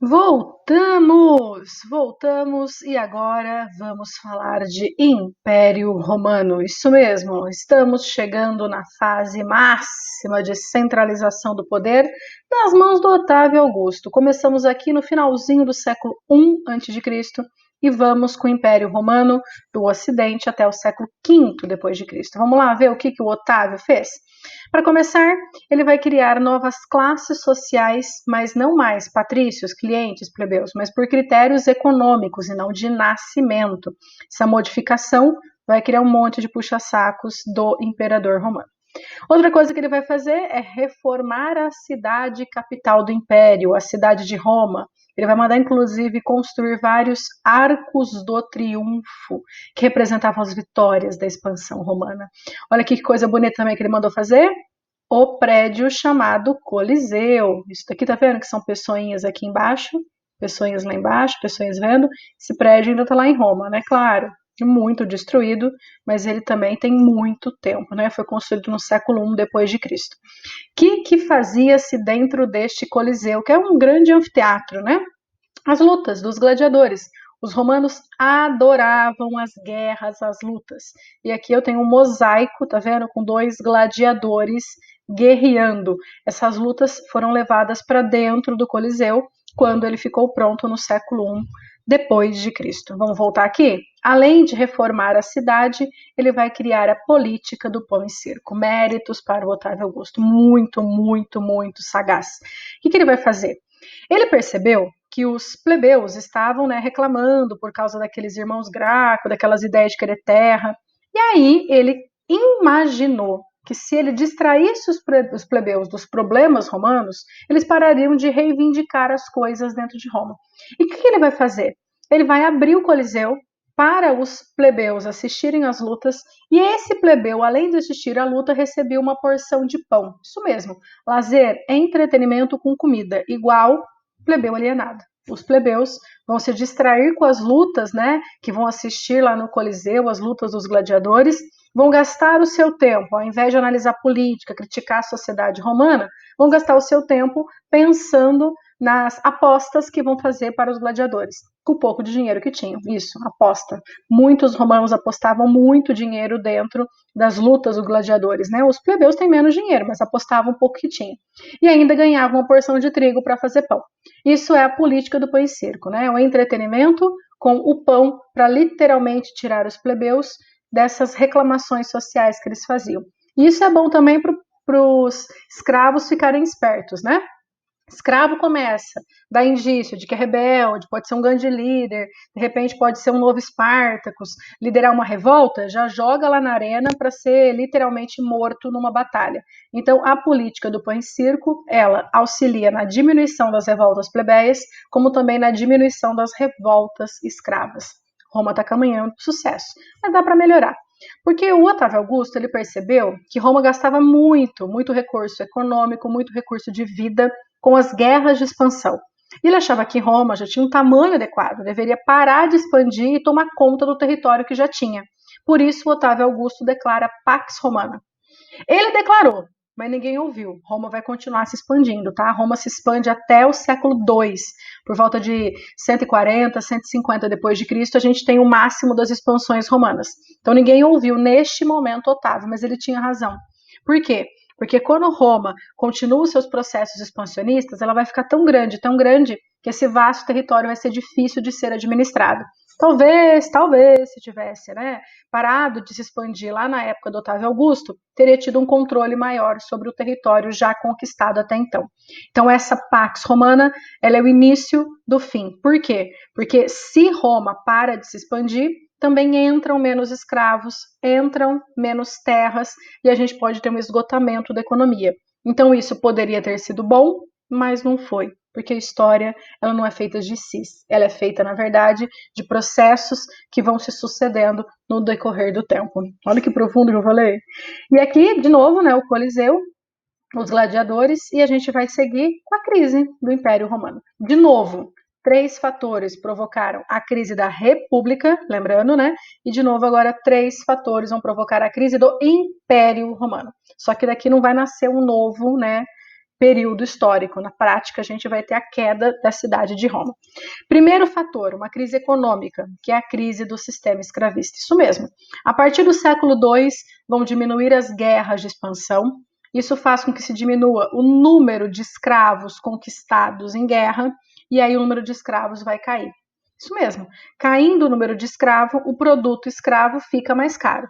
Voltamos e agora vamos falar de Império Romano. Isso mesmo, estamos chegando na fase máxima de centralização do poder nas mãos do Otávio Augusto. Começamos aqui no finalzinho do século I a.C. e vamos com o Império Romano do Ocidente até o século V depois de Cristo. Vamos lá ver o que o Otávio fez? Para começar, ele vai criar novas classes sociais, mas não mais patrícios, clientes, plebeus, mas por critérios econômicos e não de nascimento. Essa modificação vai criar um monte de puxa-sacos do imperador romano. Outra coisa que ele vai fazer é reformar a cidade capital do império, a cidade de Roma. Ele vai mandar, inclusive, construir vários arcos do triunfo, que representavam as vitórias da expansão romana. Olha que coisa bonita também que ele mandou fazer. O prédio chamado Coliseu. Isso daqui tá vendo que são pessoinhas aqui embaixo, pessoinhas lá embaixo, pessoinhas vendo. Esse prédio ainda tá lá em Roma, né? Claro, muito destruído, mas ele também tem muito tempo, né? Foi construído no século I depois de Cristo. O que fazia-se dentro deste Coliseu, que é um grande anfiteatro, né? As lutas dos gladiadores. Os romanos adoravam as guerras, as lutas. E aqui eu tenho um mosaico, tá vendo? Com dois gladiadores guerreando. Essas lutas foram levadas para dentro do Coliseu quando ele ficou pronto no século I depois de Cristo. Vamos voltar aqui? Além de reformar a cidade, ele vai criar a política do pão e circo. Méritos para o Otávio Augusto. Muito sagaz. O que ele vai fazer? Ele percebeu que os plebeus estavam, né, reclamando por causa daqueles irmãos Graco, daquelas ideias de querer terra. E aí ele imaginou que se ele distraísse os plebeus dos problemas romanos, eles parariam de reivindicar as coisas dentro de Roma. E o que ele vai fazer? Ele vai abrir o Coliseu para os plebeus assistirem às lutas, e esse plebeu, além de assistir à luta, recebia uma porção de pão. Isso mesmo, lazer, entretenimento com comida, igual plebeu alienado. Os plebeus vão se distrair com as lutas, né, que vão assistir lá no Coliseu, as lutas dos gladiadores, vão gastar o seu tempo, ao invés de analisar política, criticar a sociedade romana, vão gastar o seu tempo pensando nas apostas que vão fazer para os gladiadores, com o pouco de dinheiro que tinham. Isso, aposta. Muitos romanos apostavam muito dinheiro dentro das lutas dos gladiadores, né? Os plebeus têm menos dinheiro, mas apostavam um pouco que tinham. E ainda ganhavam uma porção de trigo para fazer pão. Isso é a política do pão e circo, né? O entretenimento com o pão para literalmente tirar os plebeus dessas reclamações sociais que eles faziam. E isso é bom também para os escravos ficarem espertos, né? Escravo começa, dá indício de que é rebelde, pode ser um grande líder, de repente pode ser um novo Espartacus, liderar uma revolta, já joga lá na arena para ser literalmente morto numa batalha. Então, a política do pão e circo, ela auxilia na diminuição das revoltas plebeias, como também na diminuição das revoltas escravas. Roma está caminhando para sucesso, mas dá para melhorar. Porque o Otávio Augusto ele percebeu que Roma gastava muito recurso econômico, muito recurso de vida com as guerras de expansão. Ele achava que Roma já tinha um tamanho adequado, deveria parar de expandir e tomar conta do território que já tinha. Por isso, Otávio Augusto declara Pax Romana. Ele declarou, mas ninguém ouviu. Roma vai continuar se expandindo, tá? Roma se expande até o século II. Por volta de 140, 150 depois de Cristo, a gente tem o máximo das expansões romanas. Então ninguém ouviu neste momento Otávio, mas ele tinha razão. Por quê? Porque quando Roma continua os seus processos expansionistas, ela vai ficar tão grande, que esse vasto território vai ser difícil de ser administrado. Talvez, se tivesse, né, parado de se expandir lá na época do Otávio Augusto, teria tido um controle maior sobre o território já conquistado até então. Então, essa Pax Romana, ela é o início do fim. Por quê? Porque se Roma para de se expandir, também entram menos escravos, entram menos terras, e a gente pode ter um esgotamento da economia. Então, isso poderia ter sido bom, mas não foi, porque a história ela não é feita de si, ela é feita, na verdade, de processos que vão se sucedendo no decorrer do tempo. Olha que profundo que eu falei. E aqui, de novo, né, o Coliseu, os gladiadores, e a gente vai seguir com a crise do Império Romano. De novo, três fatores provocaram a crise da República, lembrando, né? E de novo agora três fatores vão provocar a crise do Império Romano. Só que daqui não vai nascer um novo, né, período histórico. Na prática, a gente vai ter a queda da cidade de Roma. Primeiro fator, uma crise econômica, que é a crise do sistema escravista. Isso mesmo. A partir do século II, vão diminuir as guerras de expansão. Isso faz com que se diminua o número de escravos conquistados em guerra, e aí o número de escravos vai cair. Isso mesmo. Caindo o número de escravo, o produto escravo fica mais caro.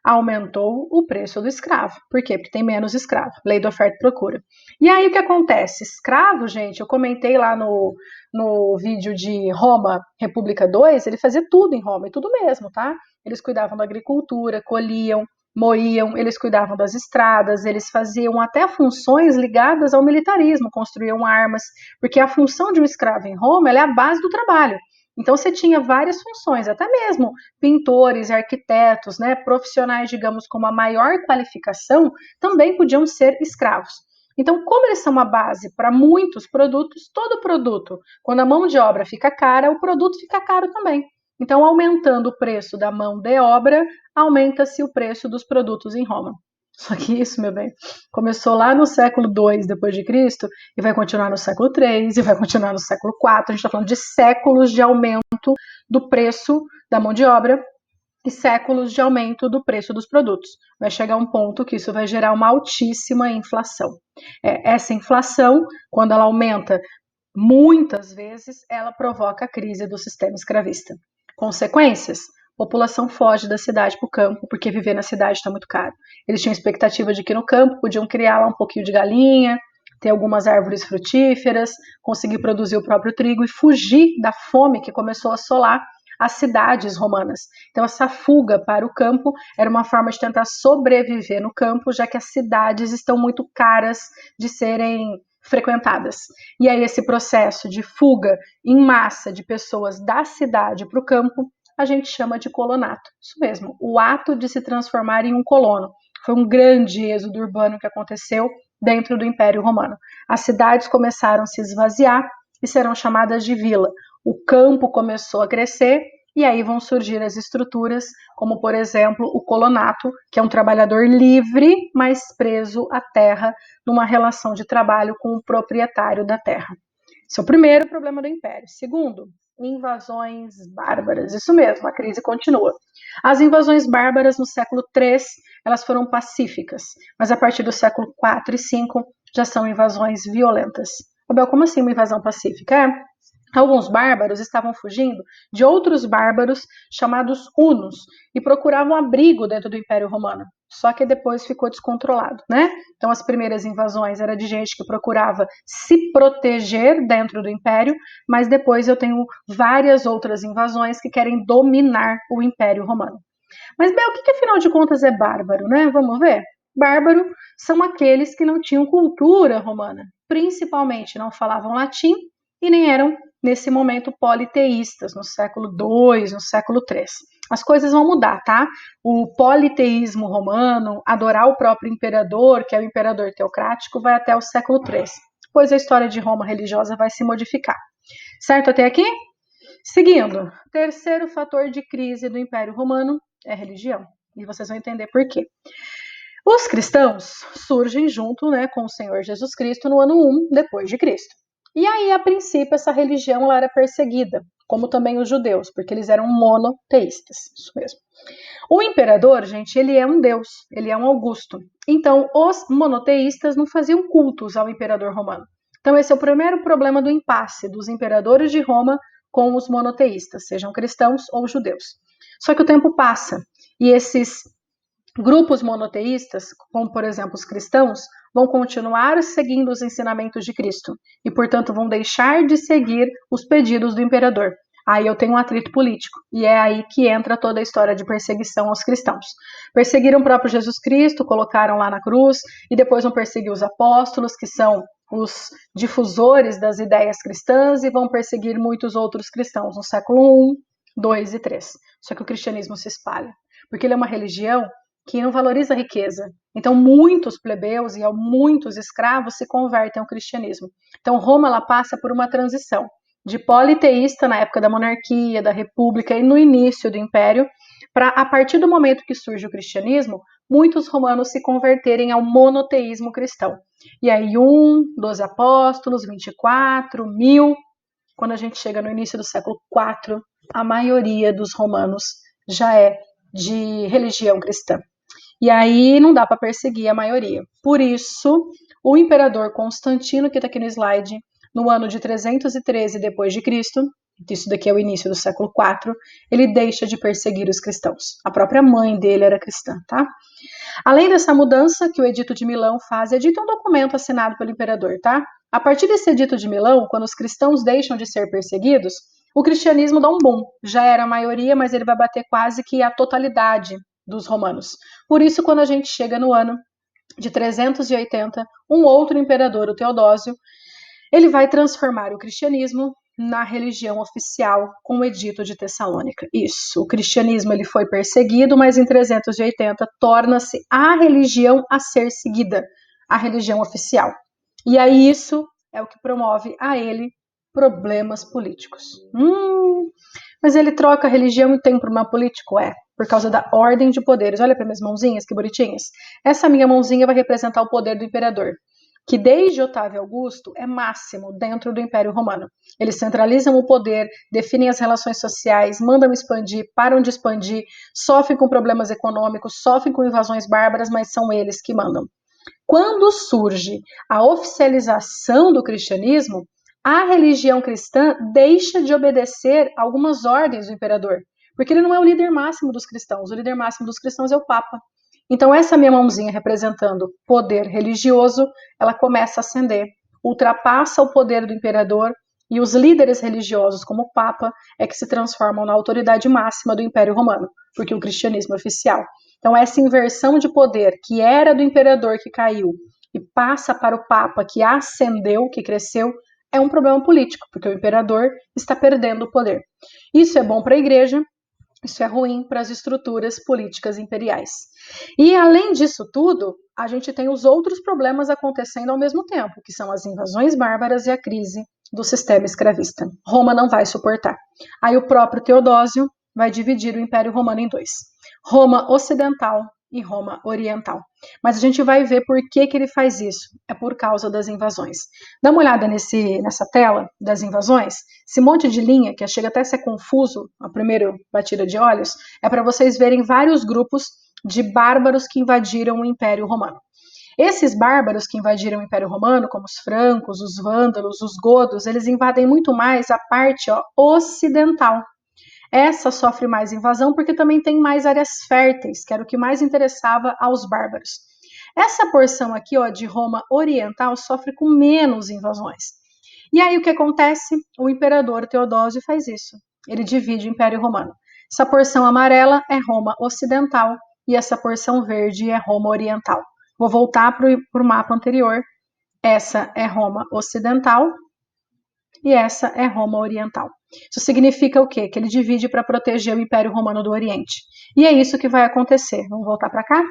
Aumentou o preço do escravo. Por quê? Porque tem menos escravo. Lei da oferta e procura. E aí o que acontece? Escravo, gente, eu comentei lá no vídeo de Roma, República 2, ele fazia tudo em Roma, e tudo mesmo, tá? Eles cuidavam da agricultura, colhiam, moíam, eles cuidavam das estradas, eles faziam até funções ligadas ao militarismo, construíam armas, porque a função de um escravo em Roma é a base do trabalho. Então você tinha várias funções, até mesmo pintores, arquitetos, né, profissionais, digamos, com uma maior qualificação, também podiam ser escravos. Então, como eles são uma base para muitos produtos, todo produto, quando a mão de obra fica cara, o produto fica caro também. Então, aumentando o preço da mão de obra, aumenta-se o preço dos produtos em Roma. Só que isso, meu bem, começou lá no século II depois de Cristo e vai continuar no século III e vai continuar no século IV. A gente está falando de séculos de aumento do preço da mão de obra e séculos de aumento do preço dos produtos. Vai chegar um ponto que isso vai gerar uma altíssima inflação. Essa inflação, quando ela aumenta muitas vezes, ela provoca a crise do sistema escravista. Consequências? População foge da cidade para o campo, porque viver na cidade está muito caro. Eles tinham expectativa de que no campo podiam criar lá um pouquinho de galinha, ter algumas árvores frutíferas, conseguir produzir o próprio trigo e fugir da fome que começou a assolar as cidades romanas. Então, essa fuga para o campo era uma forma de tentar sobreviver no campo, já que as cidades estão muito caras de serem frequentadas. E aí, esse processo de fuga em massa de pessoas da cidade para o campo, a gente chama de colonato. Isso mesmo, o ato de se transformar em um colono. Foi um grande êxodo urbano que aconteceu dentro do Império Romano. As cidades começaram a se esvaziar e serão chamadas de vila. O campo começou a crescer e aí vão surgir as estruturas, como por exemplo o colonato, que é um trabalhador livre, mas preso à terra, numa relação de trabalho com o proprietário da terra. Esse é o primeiro problema do Império. Segundo, invasões bárbaras. Isso mesmo, a crise continua. As invasões bárbaras no século III, elas foram pacíficas, mas a partir do século IV e V já são invasões violentas. Abel, como assim uma invasão pacífica? Alguns bárbaros estavam fugindo de outros bárbaros chamados hunos e procuravam abrigo dentro do Império Romano. Só que depois ficou descontrolado, né? Então as primeiras invasões eram de gente que procurava se proteger dentro do Império, mas depois eu tenho várias outras invasões que querem dominar o Império Romano. Mas, Bel, o que afinal de contas é bárbaro, né? Vamos ver? Bárbaro são aqueles que não tinham cultura romana, principalmente não falavam latim e nem eram nesse momento politeístas, no século II, no século III. As coisas vão mudar, tá? O politeísmo romano, adorar o próprio imperador, que é o imperador teocrático, vai até o século III. Depois a história de Roma religiosa vai se modificar. Certo até aqui? Seguindo, terceiro fator de crise do Império Romano é religião. E vocês vão entender por quê. Os cristãos surgem junto, né, com o Senhor Jesus Cristo no ano 1 depois de Cristo. E aí, a princípio, essa religião ela era perseguida, como também os judeus, porque eles eram monoteístas, isso mesmo. O imperador, gente, ele é um deus, ele é um Augusto. Então, os monoteístas não faziam cultos ao imperador romano. Então, esse é o primeiro problema do impasse dos imperadores de Roma com os monoteístas, sejam cristãos ou judeus. Só que o tempo passa e esses grupos monoteístas, como por exemplo os cristãos, vão continuar seguindo os ensinamentos de Cristo e, portanto, vão deixar de seguir os pedidos do imperador. Aí eu tenho um atrito político e é aí que entra toda a história de perseguição aos cristãos. Perseguiram o próprio Jesus Cristo, colocaram lá na cruz e depois vão perseguir os apóstolos, que são os difusores das ideias cristãs, e vão perseguir muitos outros cristãos no século I, II e III. Só que o cristianismo se espalha, porque ele é uma religião que não valoriza a riqueza. Então, muitos plebeus e muitos escravos se convertem ao cristianismo. Então, Roma ela passa por uma transição de politeísta na época da monarquia, da república e no início do império, para, a partir do momento que surge o cristianismo, muitos romanos se converterem ao monoteísmo cristão. E aí 12 apóstolos, 24, 1000, quando a gente chega no início do século IV, a maioria dos romanos já é de religião cristã. E aí não dá para perseguir a maioria. Por isso, o imperador Constantino, que está aqui no slide, no ano de 313 depois de Cristo, isso daqui é o início do século IV, ele deixa de perseguir os cristãos. A própria mãe dele era cristã, tá? Além dessa mudança que o Edito de Milão faz, Edito é um documento assinado pelo imperador, tá? A partir desse Edito de Milão, quando os cristãos deixam de ser perseguidos, o cristianismo dá um boom. Já era a maioria, mas ele vai bater quase que a totalidade dos romanos. Por isso, quando a gente chega no ano de 380, um outro imperador, o Teodósio, ele vai transformar o cristianismo na religião oficial com o Edito de Tessalônica. Isso, o cristianismo ele foi perseguido, mas em 380 torna-se a religião a ser seguida, a religião oficial. E aí isso é o que promove a ele problemas políticos. Mas ele troca a religião e tem problema político? É, por causa da ordem de poderes. Olha para minhas mãozinhas, que bonitinhas. Essa minha mãozinha vai representar o poder do imperador, que desde Otávio Augusto é máximo dentro do Império Romano. Eles centralizam o poder, definem as relações sociais, mandam expandir, param de expandir, sofrem com problemas econômicos, sofrem com invasões bárbaras, mas são eles que mandam. Quando surge a oficialização do cristianismo, a religião cristã deixa de obedecer algumas ordens do imperador, porque ele não é o líder máximo dos cristãos, o líder máximo dos cristãos é o Papa. Então essa minha mãozinha representando poder religioso, ela começa a ascender, ultrapassa o poder do imperador e os líderes religiosos, como o Papa, é que se transformam na autoridade máxima do Império Romano, porque o cristianismo é oficial. Então essa inversão de poder que era do imperador que caiu e passa para o Papa que ascendeu, que cresceu, é um problema político, porque o imperador está perdendo o poder. Isso é bom para a igreja, isso é ruim para as estruturas políticas imperiais. E além disso tudo, a gente tem os outros problemas acontecendo ao mesmo tempo, que são as invasões bárbaras e a crise do sistema escravista. Roma não vai suportar. Aí o próprio Teodósio vai dividir o Império Romano em dois: Roma Ocidental e Roma Oriental. Mas a gente vai ver por que ele faz isso. É por causa das invasões. Dá uma olhada nessa tela das invasões. Esse monte de linha, que chega até a ser confuso a primeira batida de olhos, é para vocês verem vários grupos de bárbaros que invadiram o Império Romano. Esses bárbaros que invadiram o Império Romano, como os francos, os vândalos, os godos, eles invadem muito mais a parte ocidental. Essa sofre mais invasão porque também tem mais áreas férteis, que era o que mais interessava aos bárbaros. Essa porção aqui de Roma Oriental sofre com menos invasões. E aí o que acontece? O imperador Teodósio faz isso. Ele divide o Império Romano. Essa porção amarela é Roma Ocidental e essa porção verde é Roma Oriental. Vou voltar para o mapa anterior. Essa é Roma Ocidental e essa é Roma Oriental. Isso significa o quê? Que ele divide para proteger o Império Romano do Oriente. E é isso que vai acontecer. Vamos voltar para cá?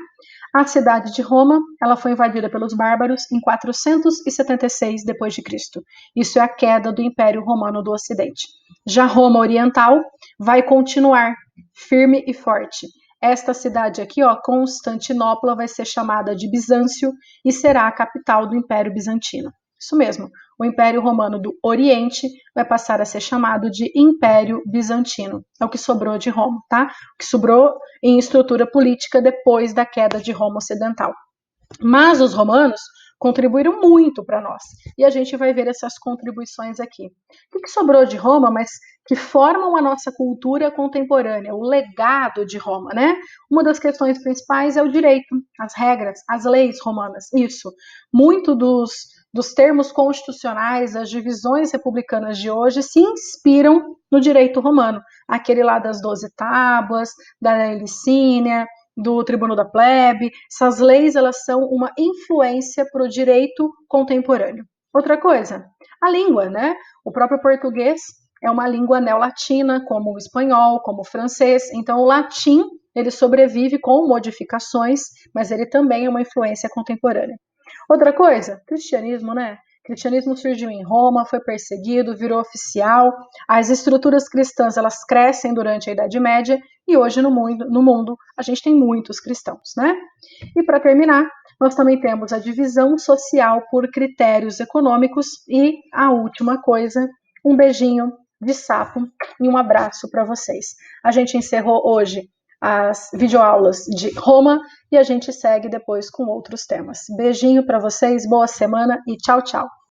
A cidade de Roma, ela foi invadida pelos bárbaros em 476 depois de Cristo. Isso é a queda do Império Romano do Ocidente. Já Roma Oriental vai continuar firme e forte. Esta cidade aqui, Constantinopla, vai ser chamada de Bizâncio e será a capital do Império Bizantino. Isso mesmo, o Império Romano do Oriente vai passar a ser chamado de Império Bizantino. É o que sobrou de Roma, tá? O que sobrou em estrutura política depois da queda de Roma Ocidental. Mas os romanos contribuíram muito para nós. E a gente vai ver essas contribuições aqui. O que sobrou de Roma, mas que formam a nossa cultura contemporânea, o legado de Roma, né? Uma das questões principais é o direito, as regras, as leis romanas. Isso. Muito dos termos constitucionais, as divisões republicanas de hoje se inspiram no direito romano. Aquele lá das 12 tábuas, da Lei Licínia, do Tribuno da Plebe. Essas leis, elas são uma influência para o direito contemporâneo. Outra coisa, a língua, né? O próprio português é uma língua neolatina, como o espanhol, como o francês. Então, o latim, ele sobrevive com modificações, mas ele também é uma influência contemporânea. Outra coisa, cristianismo, né? O cristianismo surgiu em Roma, foi perseguido, virou oficial. As estruturas cristãs, elas crescem durante a Idade Média e hoje no mundo a gente tem muitos cristãos, né? E para terminar, nós também temos a divisão social por critérios econômicos e a última coisa, um beijinho de sapo e um abraço para vocês. A gente encerrou hoje as videoaulas de Roma e a gente segue depois com outros temas. Beijinho para vocês, boa semana e tchau, tchau.